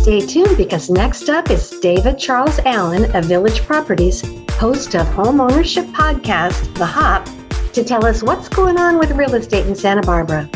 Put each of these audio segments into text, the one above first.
Stay tuned because next up is David Charles Allen of Village Properties, host of Home Ownership Podcast, The Hop, to tell us what's going on with real estate in Santa Barbara.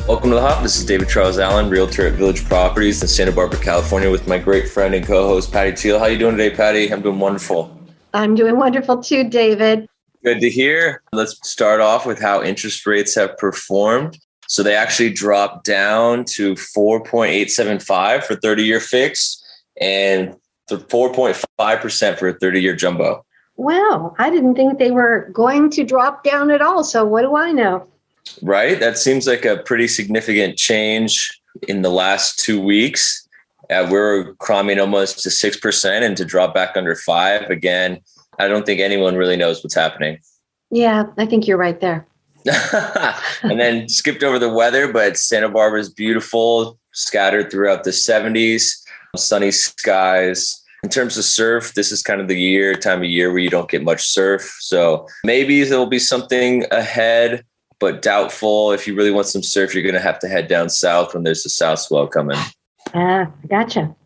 Welcome to The Hop. This is David Charles Allen, realtor at Village Properties in Santa Barbara, California, with my great friend and co-host, Patti Teal. How are you doing today, Patti? I'm doing wonderful. I'm doing wonderful too, David. Good to hear. Let's start off with how interest rates have performed. So they actually dropped down to 4.875 for 30-year fixed and 4.5% for a 30-year jumbo. Wow, I didn't think they were going to drop down at all. So what do I know? Right? That seems like a pretty significant change in the last 2 weeks. We're climbing almost to 6% and to drop back under 5%. Again, I don't think anyone really knows what's happening. Yeah, I think you're right there. And then skipped over the weather, but Santa Barbara is beautiful, scattered throughout the 70s, sunny skies. In terms of surf, this is kind of the time of year where you don't get much surf. So maybe there'll be something ahead, but doubtful. If you really want some surf, you're going to head down south when there's a south swell coming. Gotcha.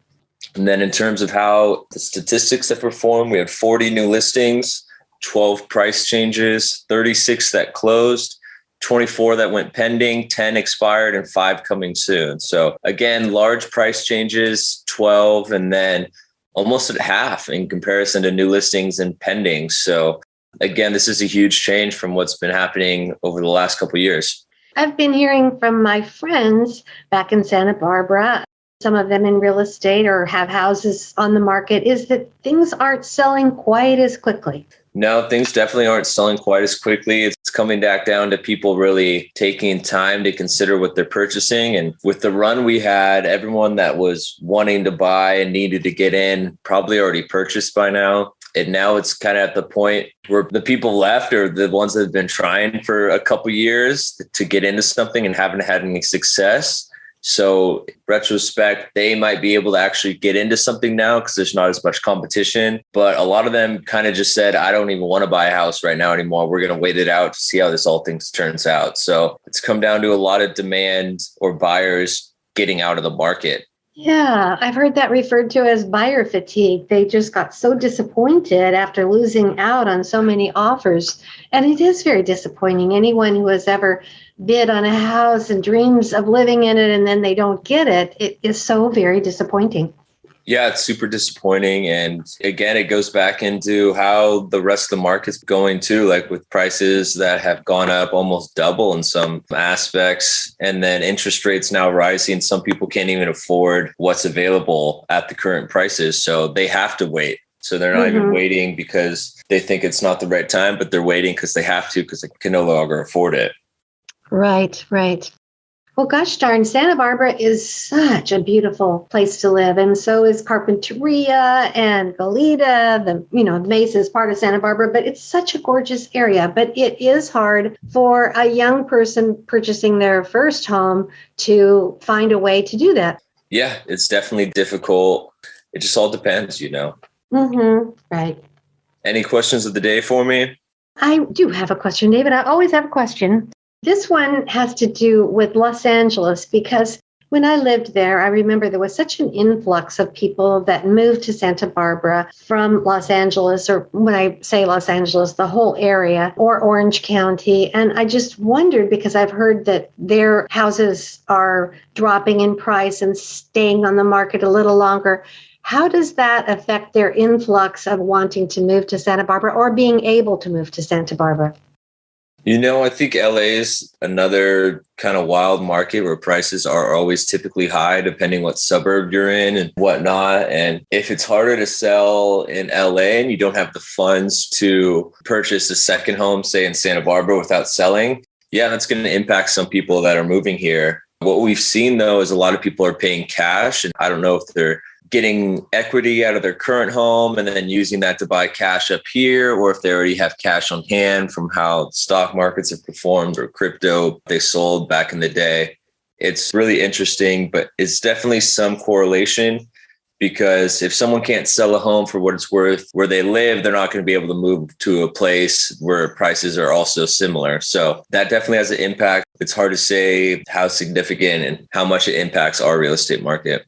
And then in terms of how the statistics have performed, we had 40 new listings, 12 price changes, 36 that closed, 24 that went pending, 10 expired, and 5 coming soon. So again, large price changes, 12, and then almost at half in comparison to new listings and pending. So again, this is a huge change from what's been happening over the last couple of years. I've been hearing from my friends back in Santa Barbara, some of them in real estate or have houses on the market, is that things aren't selling quite as quickly. No, things definitely aren't selling quite as quickly. It's coming back down to people really taking time to consider what they're purchasing. And with the run we had, everyone that was wanting to buy and needed to get in probably already purchased by now. And now it's kind of at the point where the people left are the ones that have been trying for a couple years to get into something and haven't had any success. So in retrospect, they might be able to actually get into something now because there's not as much competition. But a lot of them kind of just said, I don't even want to buy a house right now anymore. We're going to wait it out to see how this all things turns out. So it's come down to a lot of demand or buyers getting out of the market. Yeah, I've heard that referred to as buyer fatigue. They just got so disappointed after losing out on so many offers. And it is very disappointing. Anyone who has ever bid on a house and dreams of living in it and then they don't get it, it is so very disappointing. Yeah, it's super disappointing. And again, it goes back into how the rest of the market's going too, like with prices that have gone up almost double in some aspects. And then interest rates now rising. Some people can't even afford what's available at the current prices. So they have to wait. So they're not even waiting because they think it's not the right time, but they're waiting because they have to because they can no longer afford it. Right. Well, gosh darn, Santa Barbara is such a beautiful place to live. And so is Carpinteria and Goleta. The Mesa is part of Santa Barbara, but it's such a gorgeous area. But it is hard for a young person purchasing their first home to find a way to do that. Yeah, it's definitely difficult. It just all depends, Right. Any questions of the day for me? I do have a question, David. I always have a question. This one has to do with Los Angeles, because when I lived there, I remember there was such an influx of people that moved to Santa Barbara from Los Angeles, or when I say Los Angeles, the whole area, or Orange County. And I just wondered, because I've heard that their houses are dropping in price and staying on the market a little longer. How does that affect their influx of wanting to move to Santa Barbara or being able to move to Santa Barbara? I think LA is another kind of wild market where prices are always typically high, depending what suburb you're in and whatnot. And if it's harder to sell in LA and you don't have the funds to purchase a second home, say in Santa Barbara, without selling, that's going to impact some people that are moving here. What we've seen, though, is a lot of people are paying cash. And I don't know if they're getting equity out of their current home and then using that to buy cash up here, or if they already have cash on hand from how stock markets have performed or crypto they sold back in the day. It's really interesting, but it's definitely some correlation, because if someone can't sell a home for what it's worth where they live, they're not going to be able to move to a place where prices are also similar. So that definitely has an impact. It's hard to say how significant and how much it impacts our real estate market.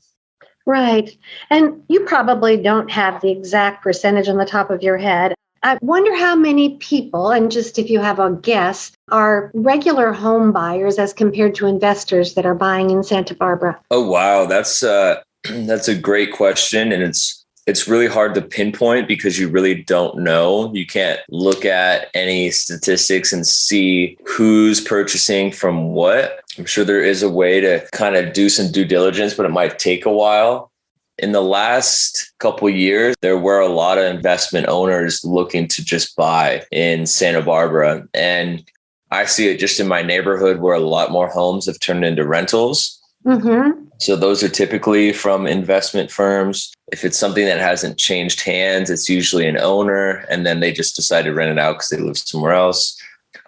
Right. And you probably don't have the exact percentage on the top of your head. I wonder how many people, and just if you have a guess, are regular home buyers as compared to investors that are buying in Santa Barbara? Oh, wow. That's that's a great question. And it's really hard to pinpoint because you really don't know. You can't look at any statistics and see who's purchasing from what. I'm sure there is a way to kind of do some due diligence, but it might take a while. In the last couple of years, there were a lot of investment owners looking to just buy in Santa Barbara. And I see it just in my neighborhood where a lot more homes have turned into rentals. Mm-hmm. So those are typically from investment firms. If it's something that hasn't changed hands, it's usually an owner, and then they just decide to rent it out because they live somewhere else.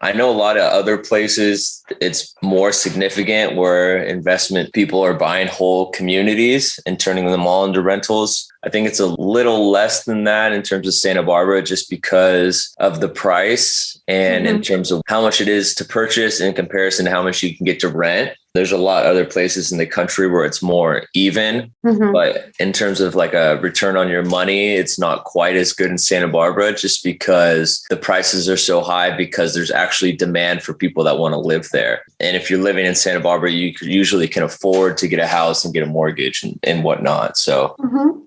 I know a lot of other places, it's more significant where investment people are buying whole communities and turning them all into rentals. I think it's a little less than that in terms of Santa Barbara, just because of the price and in terms of how much it is to purchase in comparison to how much you can get to rent. There's a lot of other places in the country where it's more even, but in terms of like a return on your money, it's not quite as good in Santa Barbara just because the prices are so high because there's actually demand for people that want to live there. And if you're living in Santa Barbara, you usually can afford to get a house and get a mortgage and whatnot. So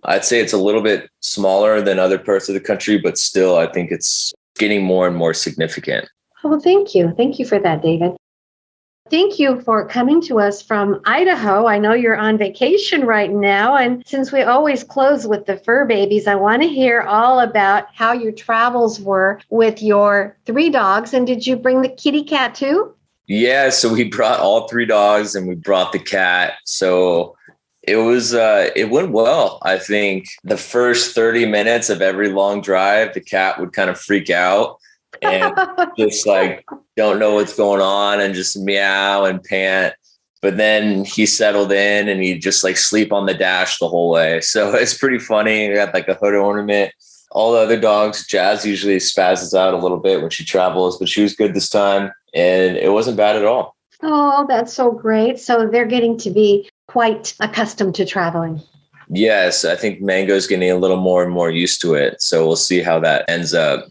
I'd say it's a little bit smaller than other parts of the country, but still, I think it's getting more and more significant. Well, thank you. Thank you for that, David. Thank you for coming to us from Idaho. I know you're on vacation right now. And since we always close with the fur babies, I want to hear all about how your travels were with your 3 dogs. And did you bring the kitty cat too? Yeah, so we brought all 3 dogs and we brought the cat. So it went well. I think the first 30 minutes of every long drive, the cat would kind of freak out and just like don't know what's going on and just meow and pant. But then he settled in and he'd just like sleep on the dash the whole way. So it's pretty funny. We got like a hood ornament. All the other dogs, Jazz usually spazzes out a little bit when she travels, but she was good this time and it wasn't bad at all. Oh, that's so great. So they're getting to be quite accustomed to traveling. Yes, I think Mango's getting a little more and more used to it. So we'll see how that ends up.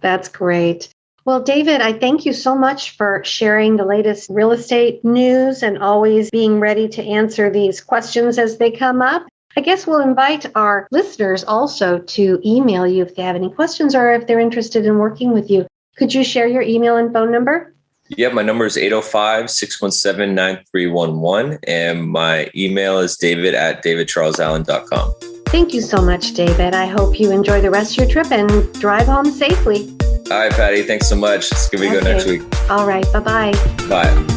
That's great. Well, David, I thank you so much for sharing the latest real estate news and always being ready to answer these questions as they come up. I guess we'll invite our listeners also to email you if they have any questions or if they're interested in working with you. Could you share your email and phone number? Yeah, my number is 805-617-9311. And my email is david@davidcharlesallen.com. Thank you so much, David. I hope you enjoy the rest of your trip and drive home safely. All right, Patti. Thanks so much. It's going to be good next week. All right. Bye-bye. Bye.